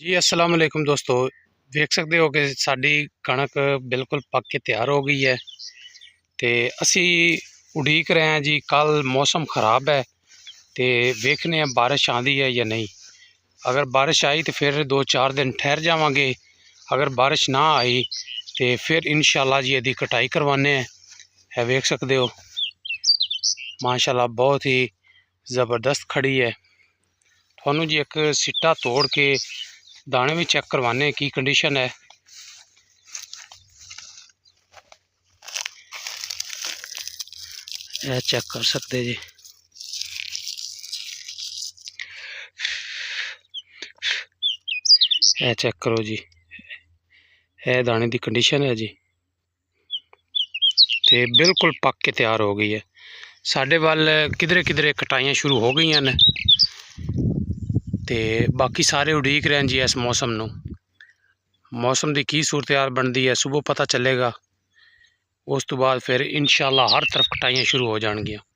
जी अस्सलाम वालेकुम दोस्तों। ਵੇਖ ਸਕਦੇ ਹੋ ਕਿ ਸਾਡੀ ਕਣਕ ਬਿਲਕੁਲ ਪੱਕ ਕੇ ਤਿਆਰ ਹੋ ਗਈ ਹੈ ਤੇ ਅਸੀਂ ਉਡੀਕ ਰਹੇ ਹਾਂ ਜੀ। ਕੱਲ ਮੌਸਮ ਖਰਾਬ ਹੈ ਤੇ ਵੇਖਨੇ ਆ ਬਾਰਿਸ਼ ਆਂਦੀ ਹੈ ਜਾਂ ਨਹੀਂ। ਅਗਰ ਬਾਰਿਸ਼ ਆਈ ਤੇ ਫਿਰ 2-4 ਦਿਨ ਠਹਿਰ ਜਾਵਾਂਗੇ। ਅਗਰ ਬਾਰਿਸ਼ ਨਾ ਆਈ ਤੇ ਫਿਰ ਇਨਸ਼ਾਅੱਲਾ ਜੀ ਇਹਦੀ ਕਟਾਈ ਕਰਵਾने ਹੈ। ਵੇਖ ਸਕਦੇ ਹੋ ਮਾਸ਼ਾਅੱਲਾ ਬਹੁਤ ਹੀ ज़बरदस्त खड़ी है। थानू जी एक सिट्टा तोड़ के दाने भी चेक करवाने की कंडीशन है। यह चेक कर सकते जी। यह चेक करो जी, यह दाने की कंडीशन है जी। तो बिल्कुल पक के तैयार हो गई है। साढ़े वाल किधरे किधरे कटाइयाँ शुरू हो गई हैं ते बाकी सारे उड़ीक रहे हैं जी। इस मौसम नू मौसम की की सूरत हाल बनती है सुबह पता चलेगा। उस तो बाद फिर इंशाअल्लाह हर तरफ कटाइयाँ शुरू हो जाएंगियां।